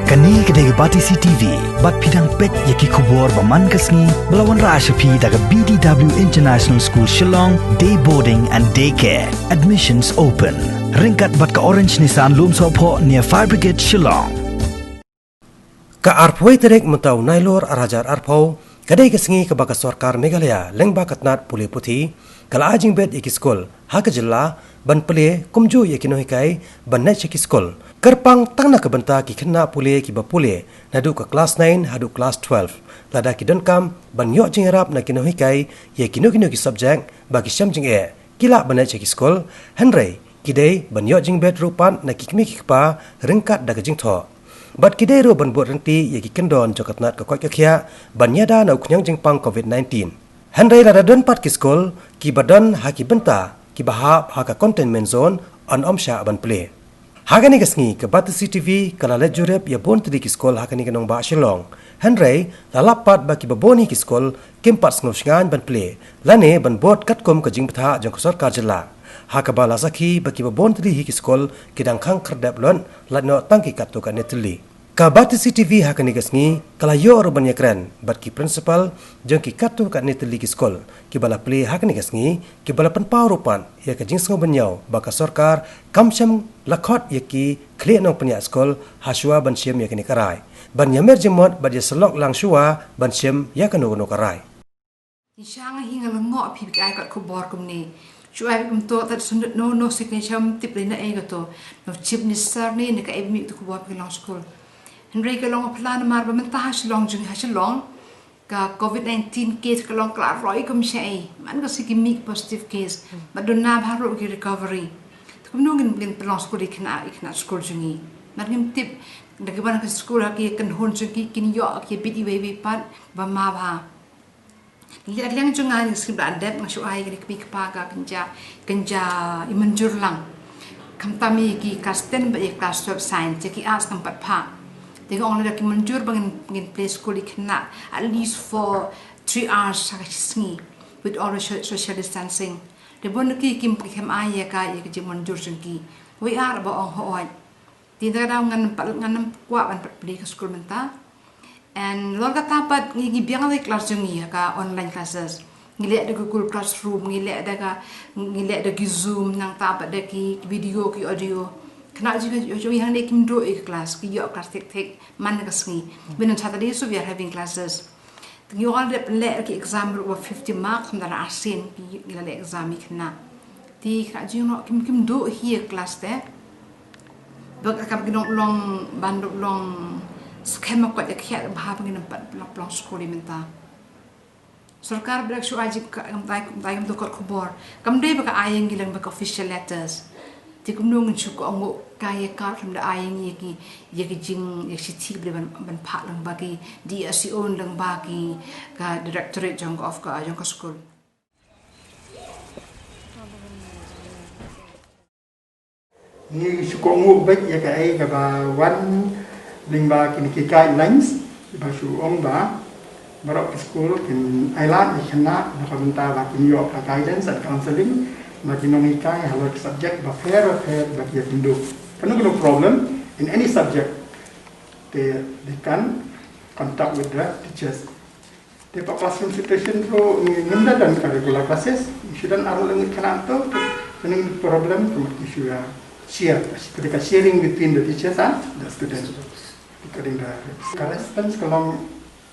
Kani kedai Batisi TV, bat pidang pet yaki kubur baman kasni, melawan Rashapi daga BDW International School Shillong, day boarding and daycare. Admissions open. Ringkat bat ke Orange Nissan Lum Sopo near Fire Brigade Shillong. Ka arpoi terek mentau nailor arajar arpau, kedai kesengi ke baka Sorkar Meghalaya, leng bakat nat Plie Putih, kala ajing bet yaki skul, haka jela, ban Plie kumju yaki nohikai, ban net yaki skul. Kerpang tangna kebenta ki kena Plie ki ba Plie, nadu ke kelas 9 hadu kelas 12. Lada ki donkam ban yok jing rap na kino hikai, ye kino ki subjek bagi syam jing kila ban net yaki skul, Henry kidai ban yok jing bet rupan na ki kmi ki kpa ringkat daga jing tho. Bat kidai ro ban buat renti ye ki kendon jokat nat ke koi kia ban nyada na ukunyang jing pang COVID-19. Henry lada don pat ki skul ki badan haki benta ki bahap haka containment zone on omsha ban Plie. Hakani kesngi ke Batisi TV kala lejurep ya bon tadi ki skol hakani ke Nongba Shillong. Henry lalapat baki baboni ki skol kempat snusngan ban Plie. Lane ban bot katkom ke jing peta jong Sorkar jela. Hakaba lasaki baki babon tadi ki skol kidang khang kerdap lon latno tangki katu ka netli. Ka Batisi TV hakani kesngi kala yo ban Ïakren bat ki principal jong ki katu ka netli ki skol. Ki bala Plie hakani kesngi ki bala penpau rupan ya ke jing sngo Bynñiaw baka Sorkar kamsyam la Khot yaki Khlem Nongpynïaid Skul Shwa ban syem yakini karai. Ban yamer jemot ban ya selok lang Shwa ban syem yakano karai. Insya hinga lengok pi kai kat kubor kumni. Shwa untuk tak sundut no signature tip lina to. No chip ni sar ni ka ebmi tu kubor pi lang skul. Henry ka long plan mar ba mentah Shillong jung Shillong ka COVID-19 case ka long kla roi kum syai. Man ka sikimik positive case. Baduna baru ki recovery. Kemudian mungkin pelang skul ikna skul jungi. Mungkin tip bagaimana ke skul haki kan hon jungi kini yo haki bidi baby pat bama ba. Lihat yang jungan skul adab ngasih ai ke pik paga kenja imenjur lang. Kami ki kasten ba kelas 12 science ki as tempat Phah. Tengok orang lagi menjur bangin play school ikna at least for 3 hours sakit with all the social distancing. Dia pun nak kim ayah ka ia kerja manjur sengki. We are ba ong hoai. Tidak ada ngan kuat ban Plie ke skul menta. And lor kata pat ngi biang lagi kelas jengi ka online classes. Ngilek ada Google Classroom, ngilek ada Zoom nang tapat ada ki video ki audio. Kena juga jo yang dek kim do ik kelas ki yo kelas tek man ka sengi. Benan Saturday so we are having classes. You all let ki exam over 50 marks from the asin ki ila le exam ikna. Ti kena jino kim do here class te. Bag akam ginong long bandok long skema ko ek khat ba pangin pat long school menta. Sorkar brak Shwa ajib kam tai to kot khobor. Kam dei baka ayeng gilang baka official letters. Ti kum nong chuk ongo kaya kar from the ayeng yaki jing yaki ti ban Phah lang bagi DSO lang bagi ka directorate jong of ka school. Ni suko ngu bek ya kai ka ba wan ling ba kin ki guidelines ba su om ba barok school kin ailat ni khana na ka benta ba kin yo ka guidance and counseling na kin ngi kai halok subject ba fair ba ki pindu. Kano no problem in any subject they can contact with the teachers. The classroom situation pro nimda dan curricular classes shouldn't arul ngit kana to any problem from issue share ketika sharing between the teachers and the students. Regarding the correspondence kalau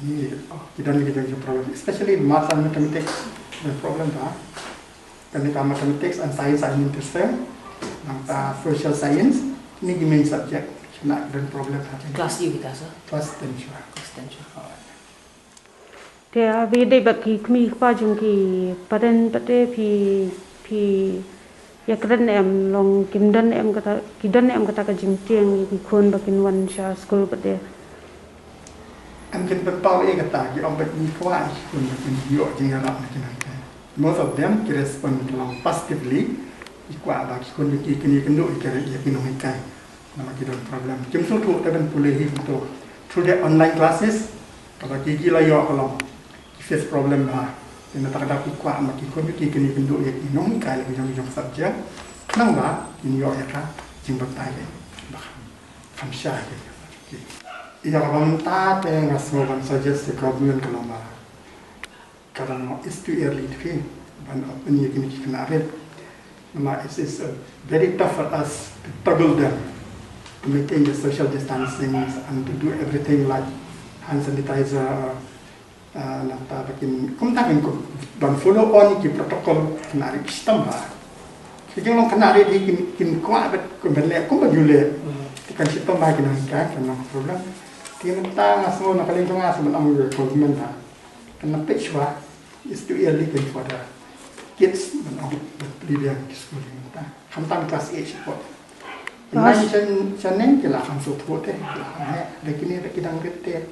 ni kita ni kita problem especially math and mathematics the problem ta ketika mathematics and science are interesting nang social science ni main subject nak dan problem ta kelas dia kita sah kelas 10 Dia beda bagi kami pajang ki padan pate pi Ïakren em long kimdan em kata ka jingtiang ki khon bakin wan sha school pate. Am kin petau kata ki om bet ni kwai kun kin yo jing ala kin. Most of them respond long positively. Ikwa ba ki kun ki kin kin do ikare kin no kai. Nama ki don problem. Kim so tu ta ben Plie hi to through the online classes. Kalau ki la yo kalau face problem ba. Kena tak ada kuat maki komiti kini bentuk yang inong kai lagi jom subjek nang ba ini yo ya ka jing batai bah kam sha ke Ya banta te ngasmo ban suggest the government kalama. Karena it's too early to feel. Ban opini kini kena red. Nama it is very tough for us to toggle them to maintain the social distancing and to do everything like hand sanitizer. Nata bakin kumtakin ko ban follow on ki protocol kena red sistem ba. Jadi orang kena red kin kuat bet kumbele kumbajule. Kan sistem ba kena kan problem. Kita ngasmo nakalingkungan sebenarnya government ha. Karena Shwa is too early for the kids Plie di sekolah kita. Hantam kelas 8 support. Ini channel kita akan support Lekini kita ngerti.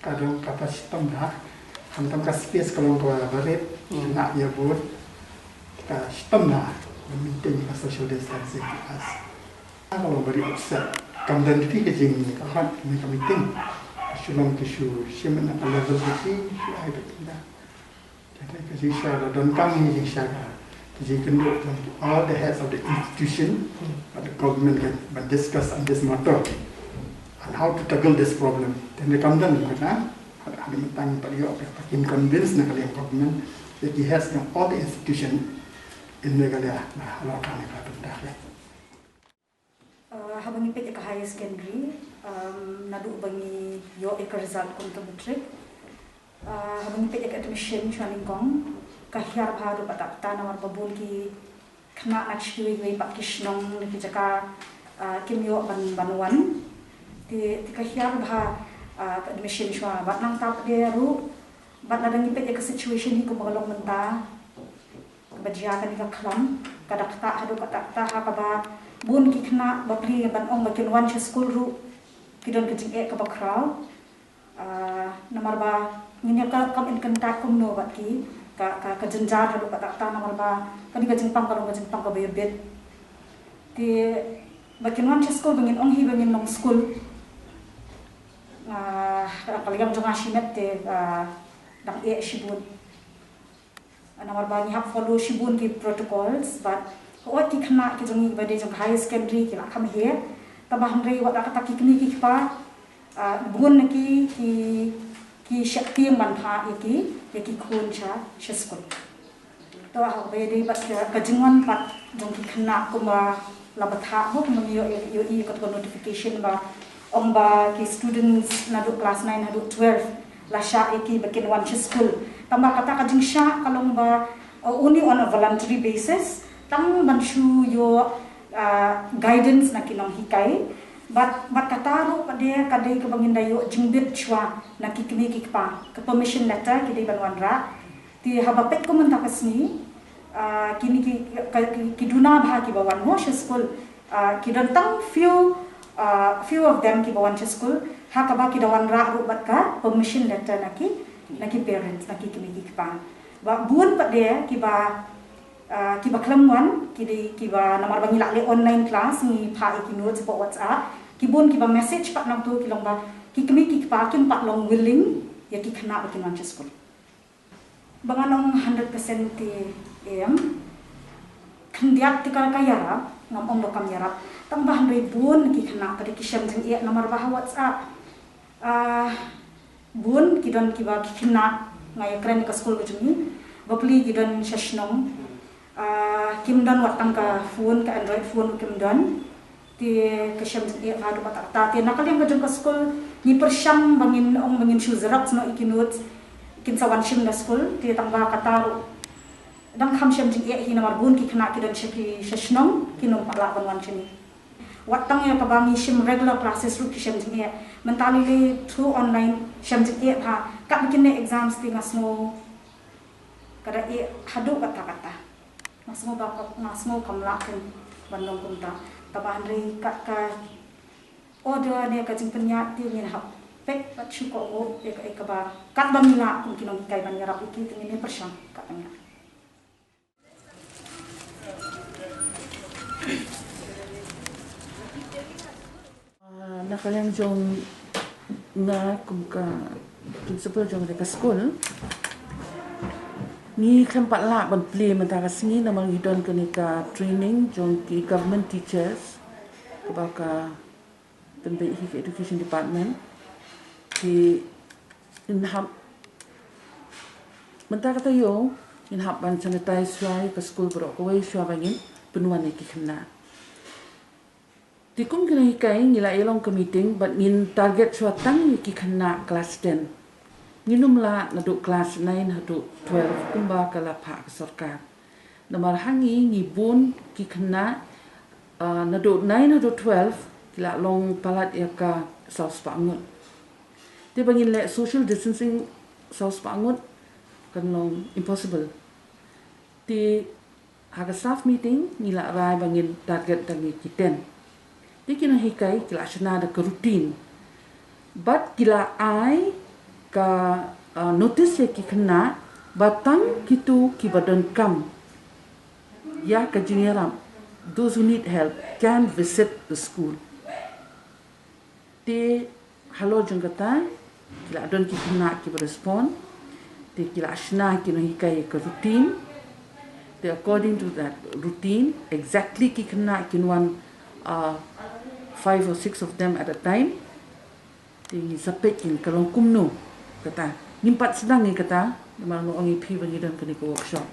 Kadang kapasitas dah. Hantam kelas space kalau kau baret nak ya buat. Kita sistem dah maintain social distancing as. Kalau beri upset. Kemudian itu kejeng ni, kalau mereka meeting, sulam kesu, siapa nak level kecil, siapa itu kita. Jadi kejeng siapa dan kami kejeng siapa, kejeng kenduk all the heads of the institution, the government can discuss on this matter, and how to tackle this problem. Dan kemudian kita ada mentang Plie pakin convince nak kalian government that he has all the institution in Meghalaya, nah kami dah. Habang ipit ka high secondary, nadu bangi yo result kunto matric. Habang ipit ka admission Shwa ningkong, kahyar baru patakta namar babul ki kena nak shwi pak kishnong ni jaka kimyo banwan. Ti kahyar bah admission Shwa bat nang tap dia ru bat nadang ipit ka situation ni ko magalong menta. Kebajikan ni ka Khlem, kadakta hadu patakta hakaba bun ki kena bapli ban ong bakin wan Skul ru kidon kejing ka bakraw namar ba nginya ka kam in contact kum no bat ki ka jenjar hadu patakta namar ba kadi kejing pang ka bebet ti bakin wan Skul bangin ong hi bangin nong Skul kaliam jong asimet te dang shibun namar ba ni hak follow shibun ki protocols but Wat ki kena ki jong bade jong high secondary ki lakam he tabah ndrei wat kata ki kini ki pa bun ki shakti man pha ki khun cha Skul to ha bade bat ka jingwan pat jong ki kena kuma labatha ho kuma yo i ka notification ba ong ba ki students na do class 9 na do 12 la sha ki bakin wan Skul tamba kata ka jing sha kalong ba only on a voluntary basis tang banshu yo guidance na kinong hikai but kataru pade kadai ke bangin dayo jingbit Shwa na kikini kikpa ke permission letter kidai banwanra ti habapet ko man takasni kini ki duna bha ki bawan mo Skul ki dantang few of them ki bawan Skul hakaba ki dawanra ru bat ka permission letter na ki parents na kikini kikpa ba bun pade ki ba Khlem wan kiba namar bangi lakle online class ni Phah ki notes po WhatsApp kibun kiba message pak nang tu kilong ba kikmi kikpa kim pak long willing ya ki kena bakin wan Skul banganong 100% ti kendiak ti kala kayara ngam om dokam yarap tambah ndoi bun ki kena pada kisam jeng namar bah WhatsApp bun kidon kiba kina ngai Ïakren ka Skul kejuni bapli kidon shashnong Kimdon watang ka phone ka Android phone Kimdon ti kasyam hadu patakta ti nakal yang kajong ka Skul ni persyang bangin shuzerak no ikinut kinsawan shim da Skul ti tangba kataru dang kham syam jing hi namar bun ki kena kidon shaki shashnong kinom pala banwan chini watang ya kabangi shim regular classes ru ki syam jing mentali le through online syam jing ha ka bikin exams ti ngasno kada hadu kata ngasmo kamlakin bandong kunta tabahan ri ka order ne ka jing Bynñiaw ti ngin hap pek pat shuko go ka ba kat bamila kun kinong kai ban yarap iki tin ne persyang katanya nakaliang jong na kum ka principal jong ka Skul ni kempat la ban Plie mentara singi namang hidon ke nika training jong ki government teachers ke baka tanda ke education department ki inhap mentah kata yo inhap ban sanitize Shwa ke school bro ko Shwa bangin penuan ki kena tikum kena hikai ngila elong ke meeting but ngin target Shwa tang ki kena class 10 nginum la nadu class 9 nadu 12 kumba kala Phah ke Sorkar namar hangi ngibun ki kena nadu 9 nadu 12 kila long palat ya ka saus pangut ti bangin le social distancing saus pangut kan long impossible ti haga staff meeting nila rai bangin target tangi kiten ti kina hikai kila shana da ke routine but kila ai ka notice ya ki kena batang kitu ki badan kam ya ka jingeram those who need help can visit the school ti halo jengkata kila don ki kena ki respond ti kila shna ki no hikai ka routine ti according to that routine exactly ki kena kin one 5 or 6 of them at a time ti sapek kin kalong kumno kata nimpat sedang ni kata memang no ongi pi bagi dan kini ko workshop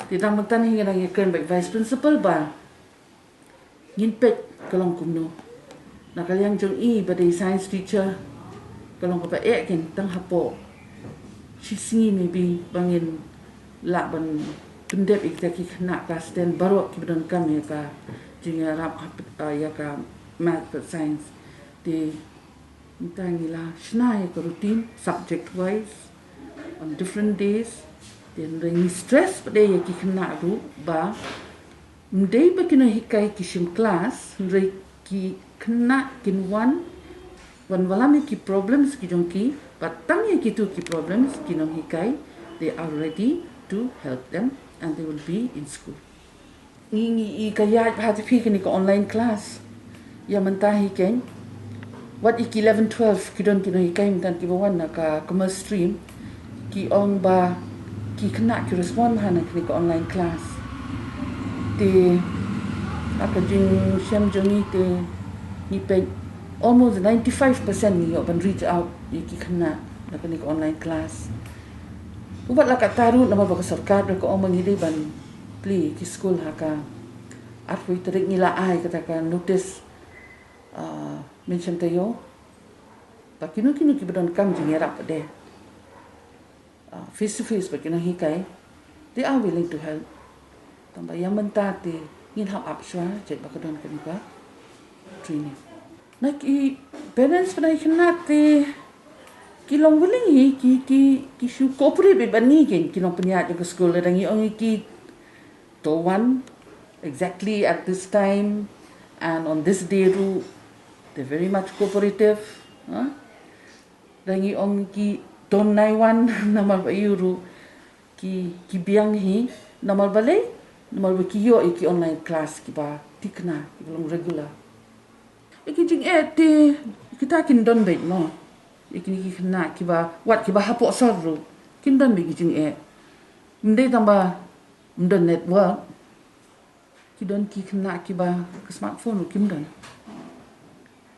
ti dang mentan hingga nang Ïakren by vice principal ba ngimpet kalong kumno na kalyang jong badai science teacher kalong ko pa kin tang hapo singi maybe bangin la ban pendep exactly kena class 10 baru ki bedan kam ya ka jinga rap ya ka math or science di entangila shna ya ka routine subject wise on different days then ring stress pada ya ki kena du ba ndai ba kina hikai ki sim class ring ki kena kin wan walami ki problems ki jongki patang ya ki tu ki problems ki no hikai they are ready to help them and they will be in school ngi kaya hati pi kini ko online class ya mentahi ken what ik 11 12 kidon kino hikai mentan ki bawan na ka commerce stream ki ong ba ki kena ki respond hana kini ko online class te aka jing syam jongi te ni pe almost 95% ni yo ban reach out ki kena na kini ko online class ubat la ka taru nama ba Sorkar ko omang hidi ban Plie ki Skul haka arpoi terik nila ai kata ka notice mention tayo pa kinu ki bedan kam jingerap de face to face pa kinu hikai they are willing to help tamba yang mentati ngin hap up Shwa jet ba kedon kan ba training nak i parents pada kenate kilong willing ki shu cooperate be bani ken kilong peniat ke school dangi ongi ki to one exactly at this time and on this day ru they very much cooperative dangi ongi ki ton nai one namal ba yuru ki biang hi namal balai namal ba ki yo ki online class ki ba tikna ki belum regular iki jing te kita kin don be no ikini ki kena ki ba wat ki ba hapok sorru kin dan be jing ndai tamba ndon network ki don ki kena ki ba ke smartphone kim don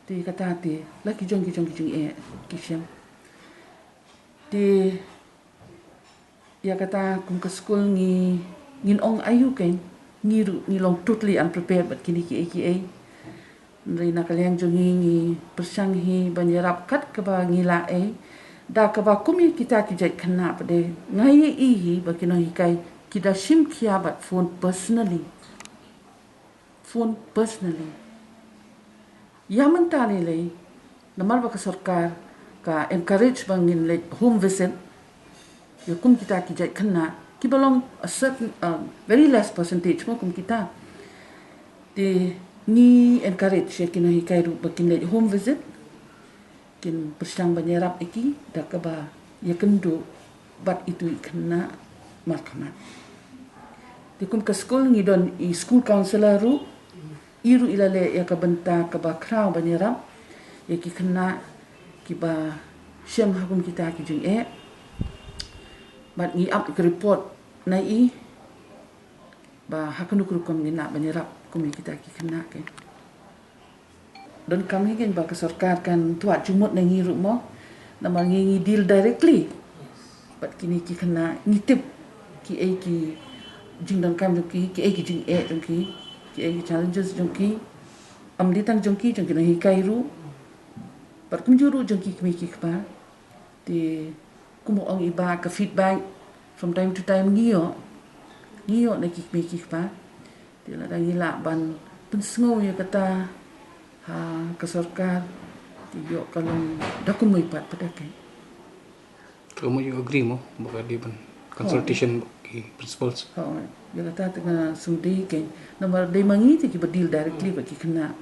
ti kata ti la ki jong jing ki syam ti ya kata kum ke school ngin ong ayu ken ngiru ni long totally unprepared but kini ki Nri nakaliang jongi ngi persang hi banjarap kat ke ba ngila da ke ba kumi kita kijai kena pade ngai hi ba kino hikai kita sim kia but phone personally ya mentani le namal ba ka Sorkar ka encourage bangin le home visit ya kum kita kijai kena ki belong a certain very less percentage mo kum kita di ni encourage ya kino hikai ru bakin le home visit kin persang banyarap iki da ka ba ya kendo bat itu kena markamat dikum ke school ngidon i school counselor ru iru ilale ya ka benta ka ba kraw banyarap ya ki kena ki ba syam hakum kita ki jing bat ngi up ke report nai ba hakunu kurukum ni nak banyarap kumi kita ki kena ke dan kami kan baka Sorkar kan tuat jumut na ngi mo nama ngi deal directly but kini ki kena ngitip ki ai ki jing dan kam ki ai ki jing jong ki ai ki challenges jong ki amdi tang jong ki na hikai ru but kum juru jong ki ki pa ti kum ong iba ka feedback from time to time ngio na ki pa ti la dang ila ban pun sngo ya kata ka Sorkar ti yo kalong dakum ipat pada kai. Kamu you agree mo baka di ban consultation ki principals. Oh, ya kata tengah sudi kai nomor dai mangi ti ki badil directly baki kena.